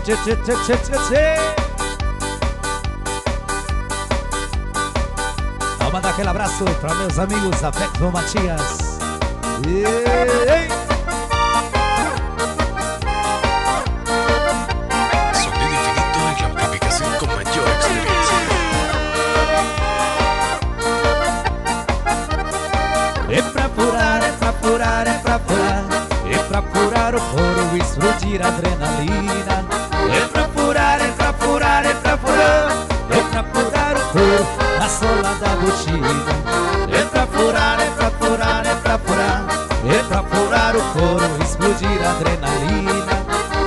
tchê, tchê, tchê, tchê, tchê, tchê. Vou mandar aquele abraço para meus amigos da Beckman Matias. Ei. Sonido infinito en la amplificación con mayor excelencia. É pra furar, é pra furar, é pra furar. É pra furar o couro, explodir a adrenalina. É pra furar, é pra furar, é pra furar. É pra furar o couro na sola da botina. É pra furar, é pra furar, é pra furar. É pra furar o couro, explodir a adrenalina.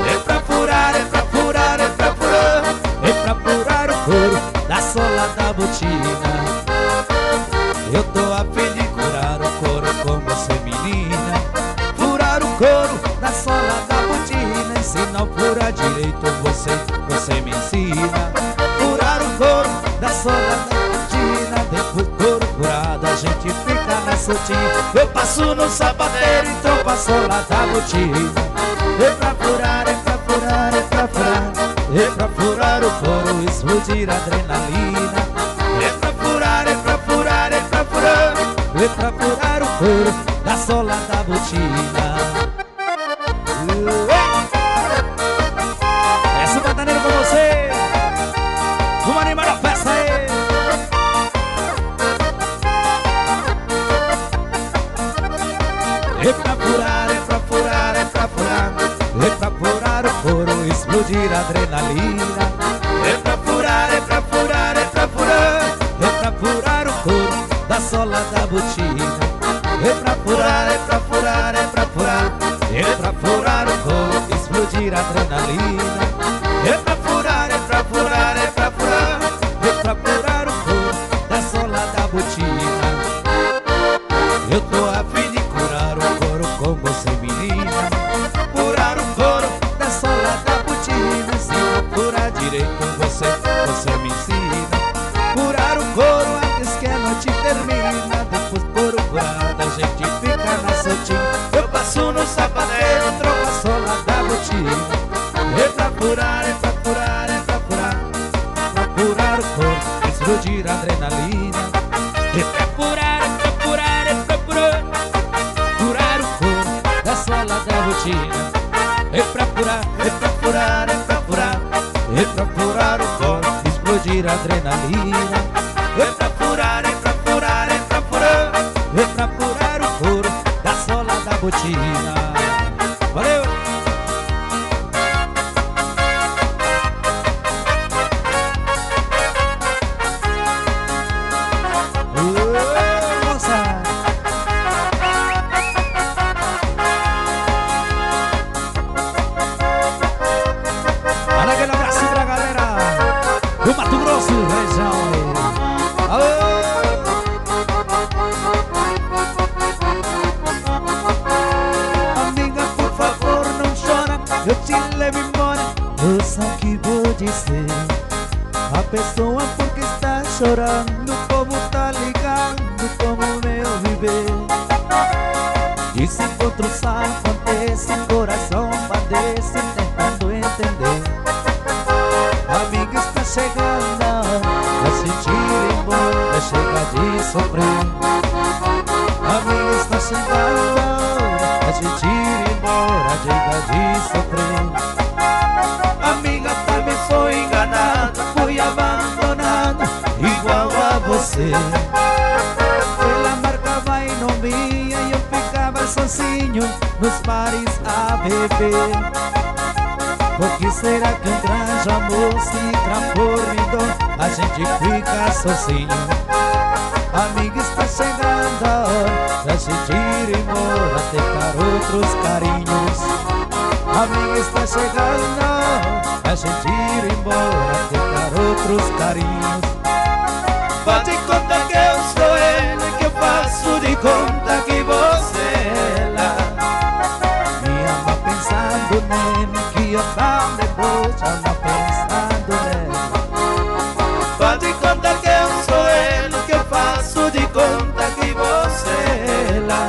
É pra furar, é pra furar, é pra furar. É pra furar o couro na sola da botina. Eu tô a fim de curar o couro com você, menina. Furar o couro na sola da botina. E se não furar direito, você me ensina. Furar o couro na sola da botina. Depois do couro curado, a gente fica na soltinha. Eu passo no sapateiro e troco a sola da botina. É pra furar, é pra furar, é pra furar. É pra furar o couro, explodir a adrenalina. É pra furar, é pra furar, é pra furar. É pra furar o couro da sola da botina. Essa bataneira com você. Vamos animar a festa aí. É pra furar, é pra furar, é pra furar. É pra furar o couro, explodir a adrenalina. É pra furar, é pra furar, é pra furar. É pra furar o couro da sola da botina. É pra furar, é pra furar, é pra furar. É pra furar o couro, explodir a adrenalina. É pra furar, é pra furar, é pra furar. É pra furar o couro da sola da botina. Eu tô a fim de curar o couro com você, menina. Furar o couro da sola da botina. Se não furar direito, você me ensina. Furar o couro antes que a noite termina. Depois couro curado, a gente fica na soltinha. Eu passo no sapateiro, troco a sola da botina. É pra furar, é pra furar, é pra furar. Pra furar o couro, explodir a adrenalina. É pra furar, é pra furar, é pra furar. Furar o couro da sola da botina. É pra furar, é pra furar, é pra furar. É pra furar o couro, explodir a adrenalina. É pra furar, é pra furar, é pra furar. É pra furar o couro da sola da botina. Valeu! Ô, moça! Olha aquele abraço pra galera do Mato Grosso, região. Alô! Amiga, por favor, não chora, eu te levo embora. Ouça o que vou dizer. A pessoa porque está chorando, o povo tá ligando como meu viver. Esse encontro só acontece, coração padece, tentando entender. Amiga, está chegando a hora de se ir embora, chega de sofrer. Amiga, está chegando a hora de se ir embora, chega de sofrer. Amiga, também foi enganada, fui abandonada, igual a você. Ela marcava e não via e eu ficava sozinho nos bares a beber. Por que será que um grande amor se transforma em dor? A gente fica sozinho. Amiga, está chegando a hora da gente ir embora, tentar outros carinhos. Amiga, está chegando a hora da gente ir embora, tentar outros carinhos. Faz de conta que eu sou ele, que eu faço de conta que você é ela. Me ama pensando nele, que eu também vou te amar pensando nele. Faz de conta que eu sou ele, que eu faço de conta que você é ela.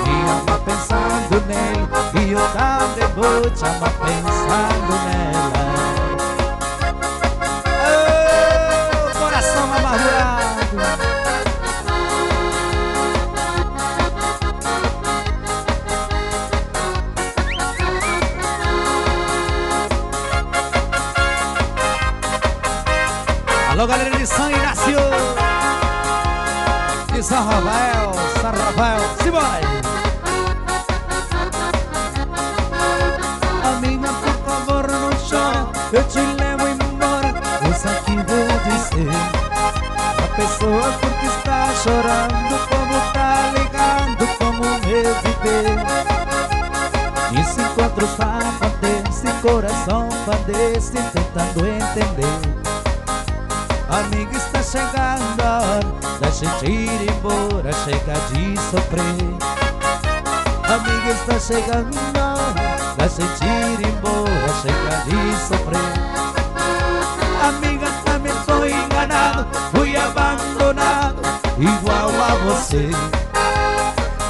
Me ama pensando nele, que eu também vou vou te amar pensando nela. Oh, coração amargurado. Alô, galera de São Inácio, de São Rafael, simbora aí. Amiga, por favor, não chora, eu te levo embora. Ouça que vou dizer. A pessoa porque está chorando, como tá ligando, como reviver. Esse encontro padece, coração padece, tentando entender. Amiga, está chegando a hora da gente ir embora, chega de sofrer. Amiga, está chegando a hora da gente ir embora, chega de sofrer. Amiga, também tô enganado, fui abandonado, igual a você.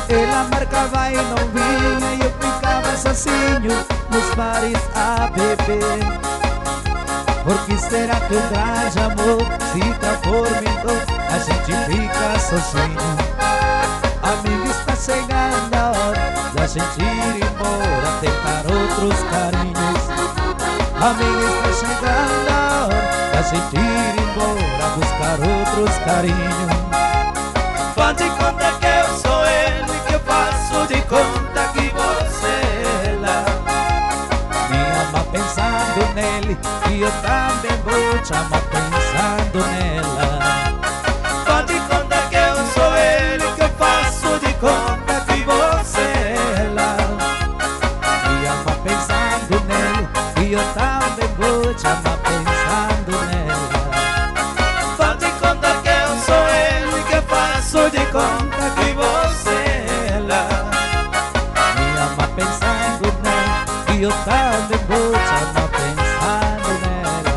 Ela marcava e não vinha, e eu ficava sozinho nos bares a beber. Por que será que o grande amor se transforma em dor? A gente fica sozinho. Amiga, está chegando a hora da gente ir embora, tentar outros carinhos. Amiga, está chegando a hora da gente ir embora, buscar outros carinhos. Faz de conta que eu sou ele, que eu faço de conta que você é ela. Me ama pensando nele, e eu também vou te amar pensando nela. Faz de conta que eu sou ele, que eu faço de conta que você é ela. Me ama pensando nele, e eu também vou te amar pensando nela. Faz de conta que eu sou ele, que eu faço de conta que você é ela. Me ama pensando nele, e eu também vou te amar pensando nela.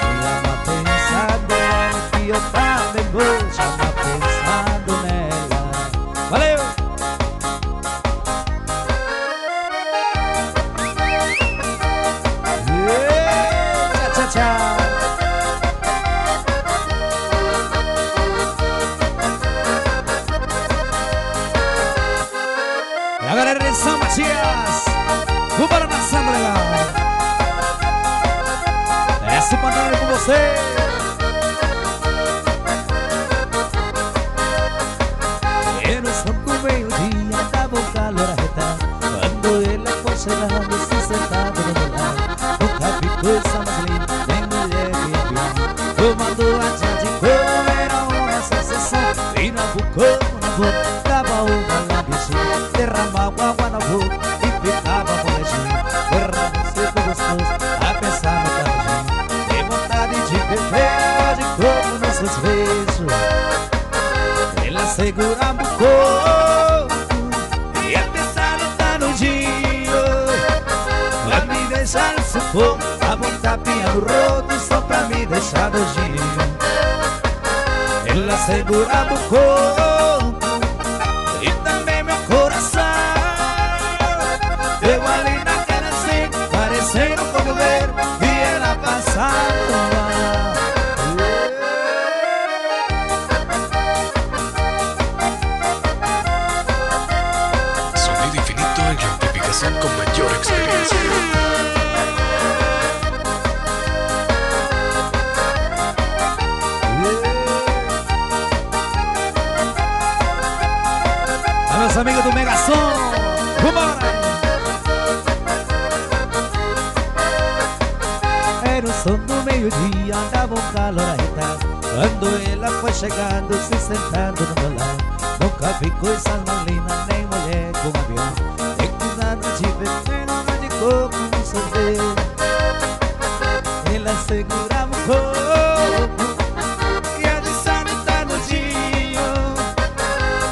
Me ama pensando nela, e eu também vou te amar pensando nela. Valeu! Yeah, tchau, tchau. E a galera de São Matias, vambora na samba legal. Desce o pantalão com você. E no som do meio-dia dava um calor arretado, quando ele foi chegando, se sentado no meu lado. Nunca vi coisa mais linda, nem mulher que avião. Tomando a de como era uma sensação. E na boca, dava uma lambidinha, derramava água na boca e ficava molejinho. Derrama seco gostoso, a pensar no caldinho. Tem vontade de beber, de como nossos beijos. Ela segurava o corpo e a pensar no tanudinho. Pra me deixar no sufoco, dava um tapinha no rosto só pra me deixar dojinho. Ela segurava o corpo e também meu coração. Eu ali naquela cena, parecendo como ver, e ela passando lá. Sonido infinito en la amplificación con mayor experiencia. A meus amigos do Megasom, vambora! Era o som do meio-dia, andava um calor arretado, quando ela foi chegando, se sentando no meu lado. Nunca vi coisa mais linda, nem mulher com avião. Tem cuidado de beber, não de coco, um sorvete. Ela segurava o corpo e a de tá no dia.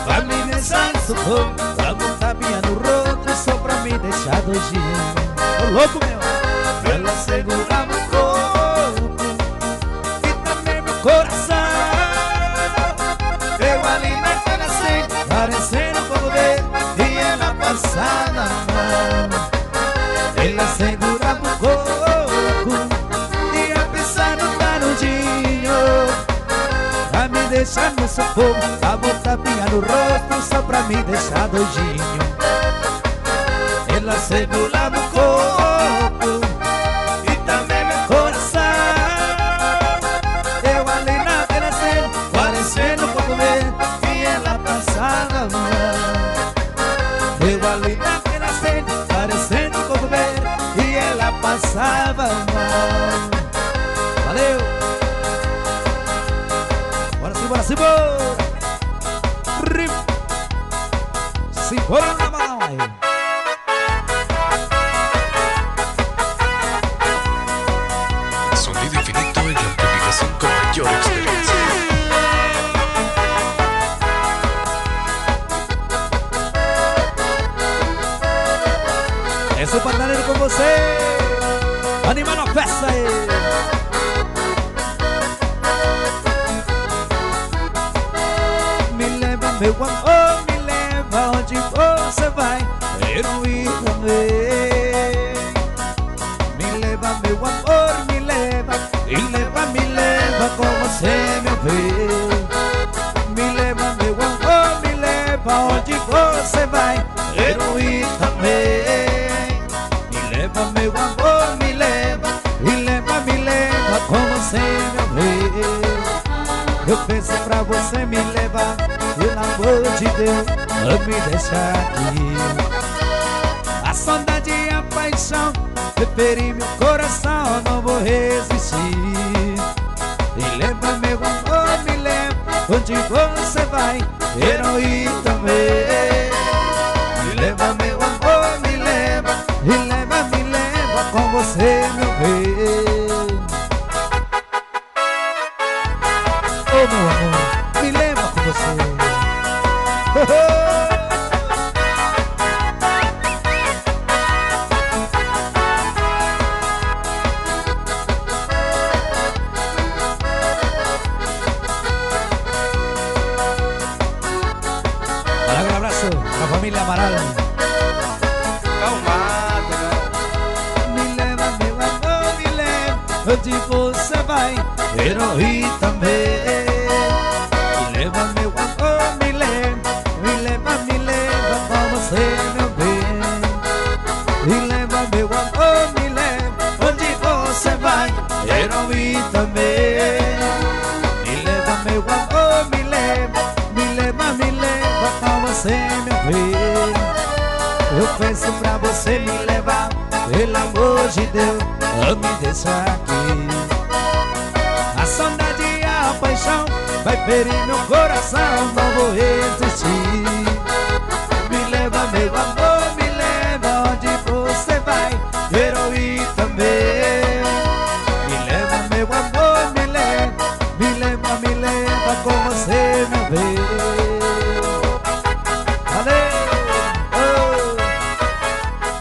Pra me deixar no sufoco, dava um tapinha no rosto só pra me deixar dojinho. Ô louco meu! Ela segurava o corpo e também meu coração. Eu ali naquela cena, parecendo como ver, e ela passada na mão. deixar no sufoco, amor tapinha no rosto só pra me deixar doidinho. Ela segura no corpo e também meu coração. Eu ali na beira parecendo por comer, e ela passava mal. Eu ali na beira parecendo por comer, e ela passava mal. Valeu! Bora, simbora! Simbora na mão aí! Sonido infinito y amplificación con mayor experiencia. Esse pantaneiro com você, animando a festa aí. Me leva, meu amor, me leva onde você vai, eu não ir também. Me leva, meu amor, me leva, me leva com você, meu bem. Me leva, meu amor, me leva onde você vai, eu não ir também. Me leva, meu amor, me leva, com você, meu bem. Eu penso pra você me levar, pelo amor de Deus, não me deixar aqui. A saudade e a paixão ferir meu coração, não vou resistir. Me leva, meu amor, me leva onde você vai, eu não ir também. Me leva, meu amor, me leva com você, meu bem. Oh, meu amor, me leva com você. Um abraço pra família Amaral. Me leva, meu amor, me leva onde você vai, eu não ir também. Me leva, meu amor, me leva com você, meu bem. Me leva, meu amor, me leva onde você vai, eu não ir também. Me leva, meu amor, me leva com você, meu bem. Eu penso pra você me levar, pelo amor de Deus, não me deixa aqui. A saudade e a paixão vai ferir meu coração, não vou resistir. Me leva, meu amor, me leva onde você vai, quero ir também. Me leva, meu amor, me leva com você, meu bem.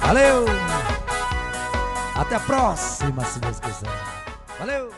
Valeu! Até a próxima, se Deus quiser. Valeu!